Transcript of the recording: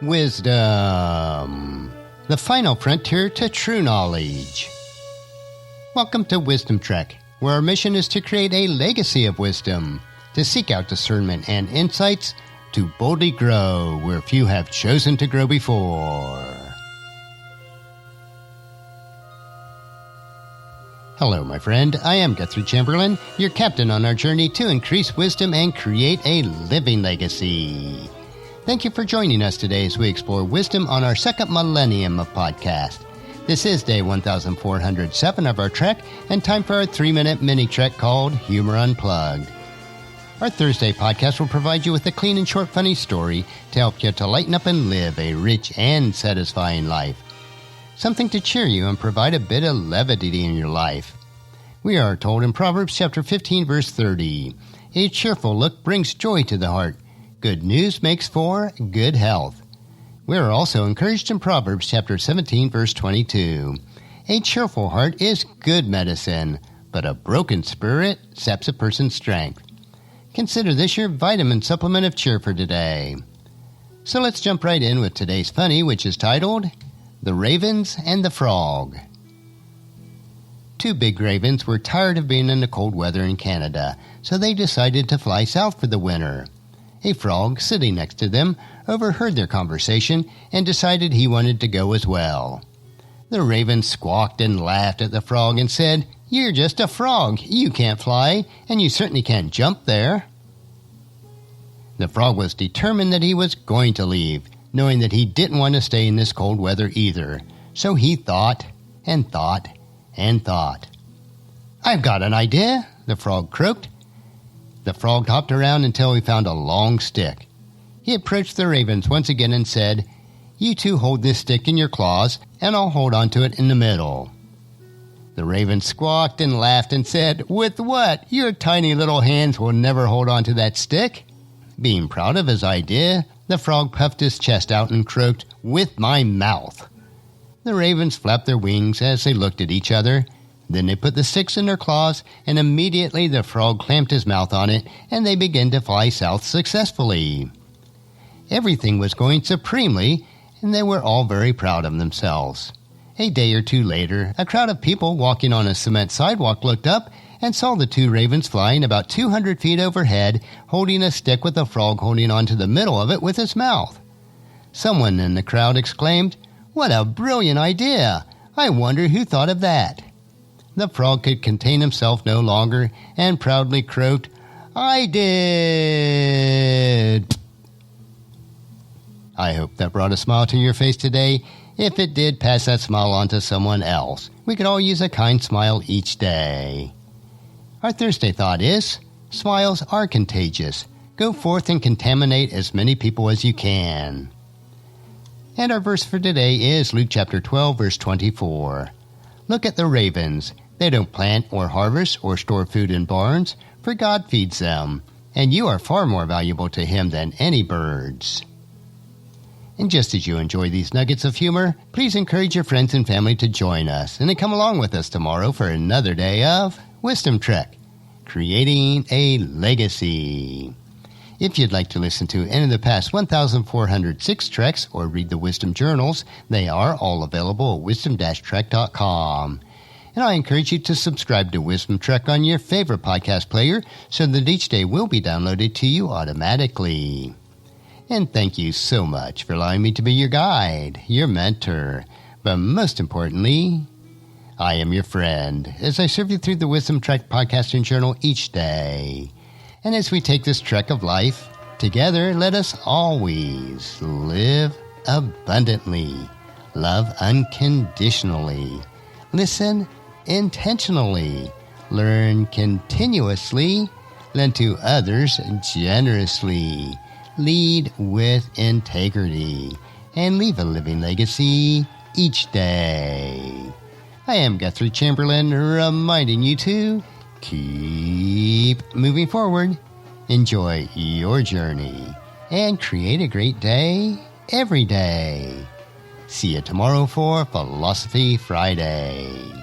Wisdom, the final frontier to true knowledge. Welcome to Wisdom Trek, where our mission is to create a legacy of wisdom, to seek out discernment and insights, to boldly grow where few have chosen to grow before. Hello, my friend. I am Guthrie Chamberlain, your captain on our journey to increase wisdom and create a living legacy. Thank you for joining us today as we explore wisdom on our second millennium of podcast. This is day 1407 of our trek, and time for our 3-minute mini trek called Humor Unplugged. Our Thursday podcast will provide you with a clean and short funny story to help you to lighten up and live a rich and satisfying life. Something to cheer you and provide a bit of levity in your life. We are told in Proverbs chapter 15, verse 30, "A cheerful look brings joy to the heart. Good news makes for good health." We are also encouraged in Proverbs chapter 17, verse 22. "A cheerful heart is good medicine, but a broken spirit saps a person's strength." Consider this your vitamin supplement of cheer for today. So let's jump right in with today's funny, which is titled, The Ravens and the Frog. Two big ravens were tired of being in the cold weather in Canada, so they decided to fly south for the winter. A frog, sitting next to them, overheard their conversation and decided he wanted to go as well. The raven squawked and laughed at the frog and said, "You're just a frog. You can't fly, and you certainly can't jump there." The frog was determined that he was going to leave, knowing that he didn't want to stay in this cold weather either. So he thought and thought and thought. "I've got an idea," the frog croaked. The frog hopped around until he found a long stick. He approached the ravens once again and said, "You two hold this stick in your claws, and I'll hold onto it in the middle." The raven squawked and laughed and said, "With what? Your tiny little hands will never hold onto that stick." Being proud of his idea, the frog puffed his chest out and croaked, "With my mouth." The ravens flapped their wings as they looked at each other. Then they put the sticks in their claws, and immediately the frog clamped his mouth on it, and they began to fly south successfully. Everything was going supremely, and they were all very proud of themselves. A day or two later, a crowd of people walking on a cement sidewalk looked up and saw the two ravens flying about 200 feet overhead, holding a stick with the frog holding onto the middle of it with his mouth. Someone in the crowd exclaimed, "What a brilliant idea! I wonder who thought of that?" The frog could contain himself no longer and proudly croaked, "I did!" I hope that brought a smile to your face today. If it did, pass that smile on to someone else. We could all use a kind smile each day. Our Thursday thought is, smiles are contagious. Go forth and contaminate as many people as you can. And our verse for today is Luke chapter 12, verse 24. "Look at the ravens. They don't plant or harvest or store food in barns, for God feeds them, and you are far more valuable to Him than any birds." And just as you enjoy these nuggets of humor, please encourage your friends and family to join us and to come along with us tomorrow for another day of Wisdom Trek, creating a legacy. If you'd like to listen to any of the past 1,406 treks or read the Wisdom Journals, they are all available at wisdom-trek.com. And I encourage you to subscribe to Wisdom Trek on your favorite podcast player so that each day will be downloaded to you automatically. And thank you so much for allowing me to be your guide, your mentor, but most importantly, I am your friend as I serve you through the Wisdom Trek podcast and journal each day. And as we take this trek of life, together let us always live abundantly, love unconditionally, listen intentionally, learn continuously, lend to others generously, lead with integrity, and leave a living legacy each day. I am Guthrie Chamberlain, reminding you to keep moving forward, enjoy your journey, and create a great day every day. See you tomorrow for Philosophy Friday.